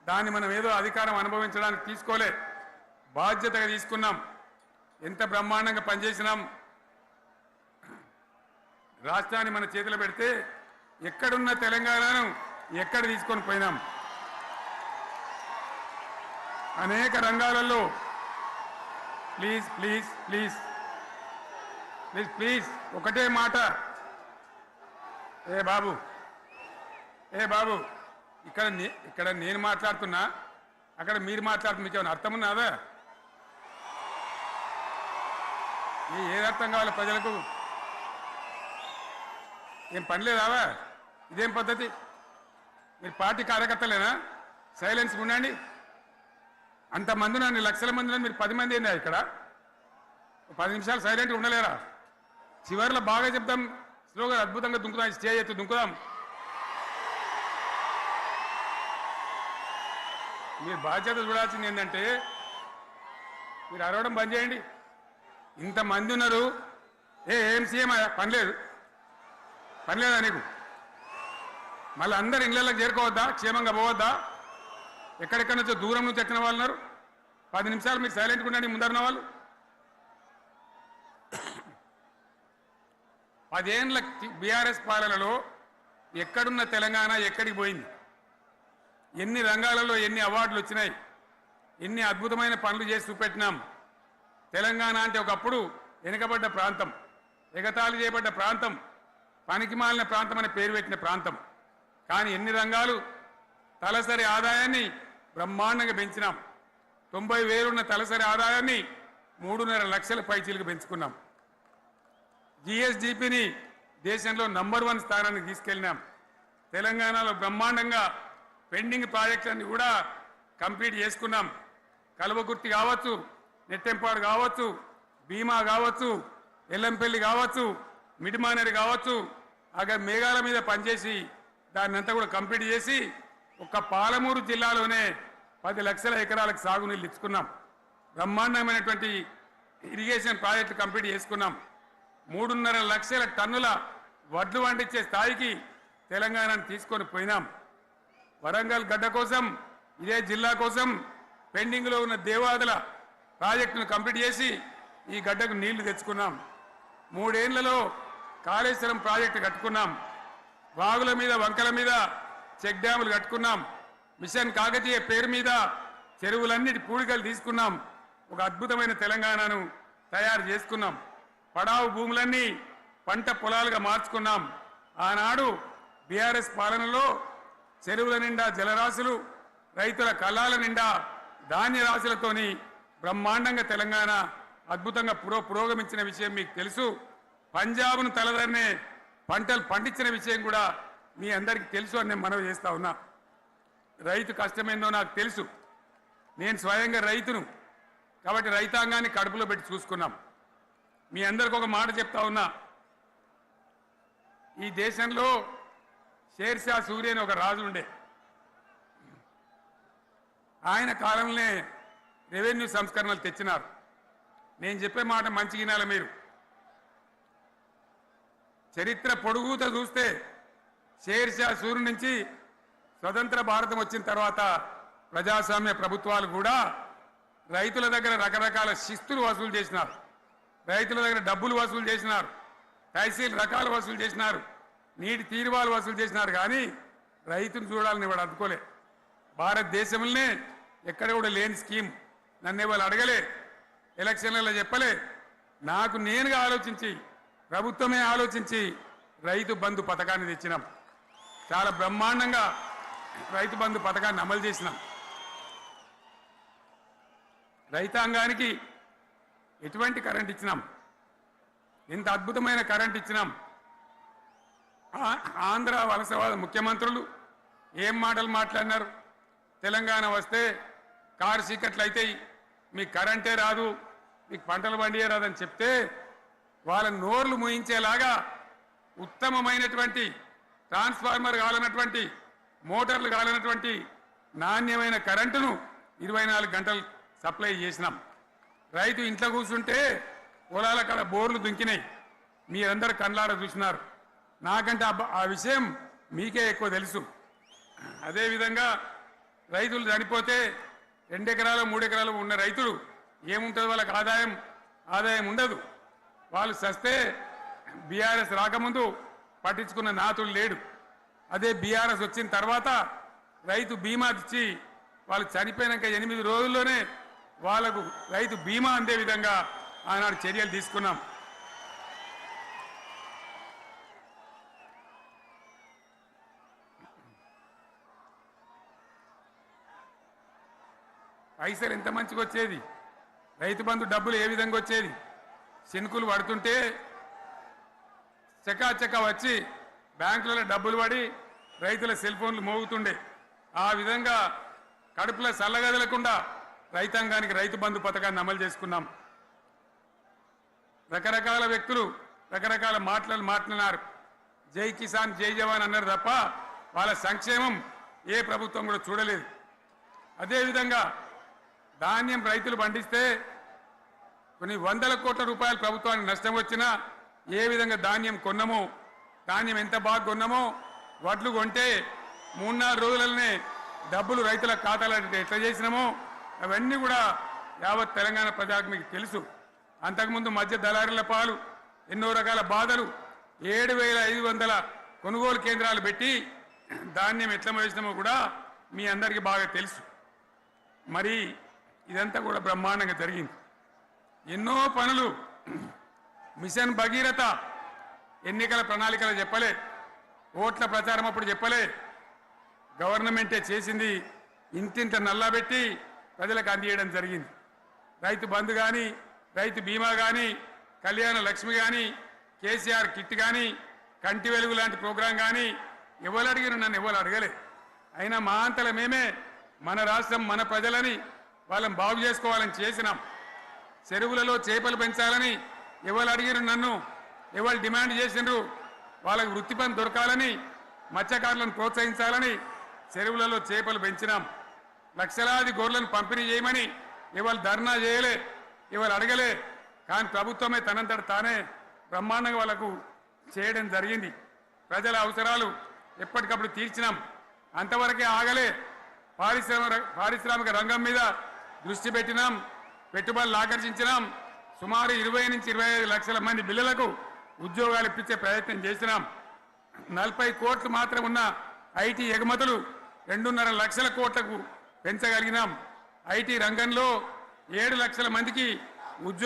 దాన్ని మనం ఏదో అధికారం అనుభవించడానికి తీసుకోలే, బాధ్యతగా తీసుకున్నాం. ఎంత బ్రహ్మాండంగా పనిచేసినాం. రాష్ట్రాన్ని మన చేతిలో పెడితే ఎక్కడున్న తెలంగాణను ఎక్కడ తీసుకొని పోయినాం. అనేక రంగాలలో please please please please please ఒకటే మాట, ఏ బాబు ఇక్కడ నేను మాట్లాడుతున్నా, అక్కడ మీరు మాట్లాడుతున్నా, మీకు ఏమైనా అర్థం ఉన్నదా? ఏది అర్థం కావాలి ప్రజలకు? ఏం పని లేదావా? ఇదేం పద్ధతి? మీరు పార్టీ కార్యకర్తలేనా? సైలెన్స్ ఉండండి. అంతమంది నన్ను లక్షల మంది, మీరు 10 మంది ఏందా ఇక్కడ? 10 నిమిషాలు సైలెంట్గా ఉండలేరా? చివరిలో బాగా చెప్తాం, స్లోగా అద్భుతంగా దుంకుదాం, స్టేజ్ ఎత్తు దుంకుదాం. మీరు బాధ్యత చూడాల్సింది ఏంటంటే మీరు అరవడం బంద్ చేయండి. ఇంతమంది ఉన్నారు, ఏం సీఎం పని లేదా నీకు? మళ్ళీ అందరు ఇళ్ళకి చేరుకోవద్దా? క్షేమంగా పోవద్దా? ఎక్కడెక్కడి నుంచో దూరం నుంచి వచ్చిన వాళ్ళు ఉన్నారు. 10 నిమిషాలు మీరు సైలెంట్గా ఉండండి. ముందరిన వాళ్ళు 10 ఏళ్ళ బీఆర్ఎస్ పాలనలో ఎక్కడున్న తెలంగాణ ఎక్కడికి పోయింది? ఎన్ని రంగాలలో ఎన్ని అవార్డులు వచ్చినాయి? ఎన్ని అద్భుతమైన పనులు చేసి చూపెట్టినాం. తెలంగాణ అంటే ఒకప్పుడు వెనుకబడ్డ ప్రాంతం, ఎగతాళి చేయబడ్డ ప్రాంతం, పనికి మాలిన ప్రాంతం అని పేరు పెట్టిన ప్రాంతం. కానీ ఎన్ని రంగాలు, తలసరి ఆదాయాన్ని బ్రహ్మాండంగా పెంచినాం. 90,000 ఉన్న తలసరి ఆదాయాన్ని 3.5 లక్షల పైచీలకు పెంచుకున్నాం. జిఎస్డిపిని దేశంలో నంబర్ 1 స్థానానికి తీసుకెళ్ళినాం. తెలంగాణలో బ్రహ్మాండంగా పెండింగ్ ప్రాజెక్టులన్నీ కూడా కంప్లీట్ చేసుకున్నాం. కల్వకుర్తి కావచ్చు, నెట్టెంపాడు కావచ్చు, భీమా కావచ్చు, ఎల్లంపల్లి కావచ్చు, మిడిమానేరు కావచ్చు, అక్కడ మేఘాల మీద పనిచేసి దాన్ని అంతా కూడా కంప్లీట్ చేసి ఒక్క పాలమూరు జిల్లాలోనే 10 లక్షల ఎకరాలకు సాగునీళ్ళు ఇచ్చుకున్నాం. బ్రహ్మాండమైనటువంటి ఇరిగేషన్ ప్రాజెక్టు కంప్లీట్ చేసుకున్నాం. 3.5 లక్షల టన్నుల వడ్లు పండించే స్థాయికి తెలంగాణను తీసుకొని పోయినాం. వరంగల్ గడ్డ కోసం, ఇదే జిల్లా కోసం పెండింగ్లో ఉన్న దేవాదుల ప్రాజెక్టును కంప్లీట్ చేసి ఈ గడ్డకు నీళ్లు తెచ్చుకున్నాం. 3 ఏళ్లలో కాళేశ్వరం ప్రాజెక్టు కట్టుకున్నాం. వాగుల మీద, వంకల మీద చెక్ డ్యాములు కట్టుకున్నాం. మిషన్ కాకతీయ పేరు మీద చెరువులన్నిటి పూడికలు తీసుకున్నాం. ఒక అద్భుతమైన తెలంగాణను తయారు చేసుకున్నాం. పడావు భూములన్నీ పంట పొలాలుగా మార్చుకున్నాం. ఆనాడు బీఆర్ఎస్ పాలనలో చెరువుల నిండా జలరాశులు, రైతుల కళ్ళాల నిండా ధాన్య రాశులతోని బ్రహ్మాండంగా తెలంగాణ అద్భుతంగా పురోగమించిన విషయం మీకు తెలుసు. పంజాబ్ను తలదన్నే పంటలు పండించిన విషయం కూడా మీ అందరికీ తెలుసు అని నేను మనవి చేస్తా ఉన్నా. రైతు కష్టమేందో నాకు తెలుసు. నేను స్వయంగా రైతును కాబట్టి రైతాంగాన్ని కడుపులో పెట్టి చూసుకున్నాం. మీ అందరికి ఒక మాట చెప్తా ఉన్నా. ఈ దేశంలో షేర్షా సూరి అని ఒక రాజు ఉండే. ఆయన కాలంలోనే రెవెన్యూ సంస్కరణలు తెచ్చినారు. నేను చెప్పే మాట మంచి వినాలి మీరు. చరిత్ర పొడుగుత చూస్తే షేర్షా సూరి నుంచి స్వతంత్ర భారతం వచ్చిన తర్వాత ప్రజాస్వామ్య ప్రభుత్వాలు కూడా రైతుల దగ్గర రకరకాల శిస్తులు వసూలు చేసినారు. రైతుల దగ్గర డబ్బులు వసూలు చేసినారు. తహసీల్ రకాలు వసూలు చేసినారు. నీటి తీరువాలు వసూలు చేసినారు. కానీ రైతును చూడాలని వాడు అందుకోలే. భారతదేశంలోనే ఎక్కడ కూడా లేని స్కీమ్. నన్ను వాళ్ళు అడగలే, ఎలక్షన్లలో చెప్పలే. నాకు నేనుగా ఆలోచించి, ప్రభుత్వమే ఆలోచించి రైతు బంధు పథకాన్ని తెచ్చినాం. చాలా బ్రహ్మాండంగా రైతు బంధు పథకాన్ని అమలు చేసినాం. రైతాంగానికి ఎటువంటి కరెంట్ ఇచ్చినాం, ఎంత అద్భుతమైన కరెంట్ ఇచ్చినాం. ఆంధ్ర వలసవాద ముఖ్యమంత్రులు ఏం మాటలు మాట్లాడినారు? తెలంగాణ వస్తే కారు చీకట్లు అవుతాయి, మీకు కరెంటే రాదు, మీకు పంటలు పండియే రాదని చెప్తే వాళ్ళ నోర్లు మూయించేలాగా ఉత్తమమైనటువంటి ట్రాన్స్ఫార్మర్ కావాలన్నటువంటి, మోటార్లు కావాలన్నటువంటి నాణ్యమైన కరెంటును 24 గంటలు సప్లై చేసినాం. రైతు ఇంట్లో కూర్చుంటే పొలాల కాడ బోర్లు దుంకినాయి. మీరందరూ కళ్ళారా చూసినారు. నాకంటే ఆ విషయం మీకే ఎక్కువ తెలుసు. అదేవిధంగా రైతులు చనిపోతే 2 ఎకరాలు 3 ఎకరాలు ఉన్న రైతులు ఏముంటుంది, వాళ్ళకి ఆదాయం ఉండదు. వాళ్ళు సస్తే బీఆర్ఎస్ రాకముందు పట్టించుకున్న నాతులు లేడు. అదే బీఆర్ఎస్ వచ్చిన తర్వాత రైతు బీమా ఇచ్చి వాళ్ళు చనిపోయినాక 8 రోజుల్లోనే వాళ్లకు రైతు బీమా అందే విధంగా ఆనాడు చర్యలు తీసుకున్నాం. పైసలు ఎంత మంచిగా వచ్చేది, రైతు బంధు డబ్బులు ఏ విధంగా వచ్చేది. శనుకులు పడుతుంటే చకాచకా వచ్చి బ్యాంకులలో డబ్బులు పడి రైతుల సెల్ ఫోన్లు మోగుతుండే. ఆ విధంగా కడుపులో చల్లగదలకుండా రైతాంగానికి రైతు బంధు పథకాన్ని అమలు చేసుకున్నాం. రకరకాల వ్యక్తులు రకరకాల మాట్లాడినారు. జై కిసాన్ జై జవాన్ అన్నారు తప్ప వాళ్ళ సంక్షేమం ఏ ప్రభుత్వం కూడా చూడలేదు. అదేవిధంగా ధాన్యం రైతులు పండిస్తే కొన్ని 100 కోట్ల రూపాయలు ప్రభుత్వానికి నష్టం వచ్చినా ఏ విధంగా ధాన్యం కొన్నామో, ధాన్యం ఎంత బాగా కొన్నామో, వడ్లు కొంటే 3-4 రోజులనే డబ్బులు రైతుల ఖాతాలో ఎట్లా చేసినామో అవన్నీ కూడా యావత్ తెలంగాణ ప్రజలకు మీకు తెలుసు. అంతకుముందు మధ్య దళారుల పాలు ఎన్నో రకాల బాధలు, 7,500 కొనుగోలు కేంద్రాలు పెట్టి ధాన్యం ఎట్లా మోసినామో కూడా మీ అందరికీ బాగా తెలుసు. మరి ఇదంతా కూడా బ్రహ్మాండంగా జరిగింది. ఎన్నో పనులు, మిషన్ భగీరథ ఎన్నికల ప్రణాళికలు చెప్పలే, ఓట్ల ప్రచారం అప్పుడు చెప్పలే, గవర్నమెంటే చేసింది. ఇంతింత నల్లబెట్టి ప్రజలకు అందియడం జరిగింది. రైతు బంధు కానీ, రైతు బీమా కానీ, కళ్యాణ లక్ష్మి కానీ, కేసీఆర్ కిట్ కానీ, కంటి వెలుగు లాంటి ప్రోగ్రాం కానీ ఎవరు అడిగిన నన్ను ఎవరు అడగలే. అయినా మా అంతల మేమే మన రాష్ట్రం మన ప్రజలని వాళ్ళని బాగు చేసుకోవాలని చేసినాం. చెరువులలో చేపలు పెంచాలని ఎవరు అడిగిన నన్ను, ఎవరు డిమాండ్ చేసినారు, వాళ్ళకి వృత్తి పని దొరకాలని, మత్స్యకారులను ప్రోత్సహించాలని చెరువులలో చేపలు పెంచినాం. లక్షలాది గొర్రెలను పంపిణీ చేయమని ఎవరు ధర్నా చేయలే, ఎవరు అడగలే. కానీ ప్రభుత్వమే తనంతట తానే బ్రహ్మాండంగా వాళ్ళకు చేయడం జరిగింది. ప్రజల అవసరాలు ఎప్పటికప్పుడు తీర్చినాం. అంతవరకే ఆగలే. పారిశ్రామిక రంగం మీద దృష్టి పెట్టినాం, పెట్టుబడులు ఆకర్షించినాం. సుమారు 20 నుంచి 25 లక్షల మంది పిల్లలకు ఉద్యోగాలు ఇప్పించే ప్రయత్నం చేసినాం. 40 కోట్లు మాత్రం ఉన్న ఐటీ ఎగుమతులు 2.5 లక్షల కోట్లకు పెంచగలిగినాం. ఐటీ రంగంలో 7 లక్షల మందికి ఉద్యోగ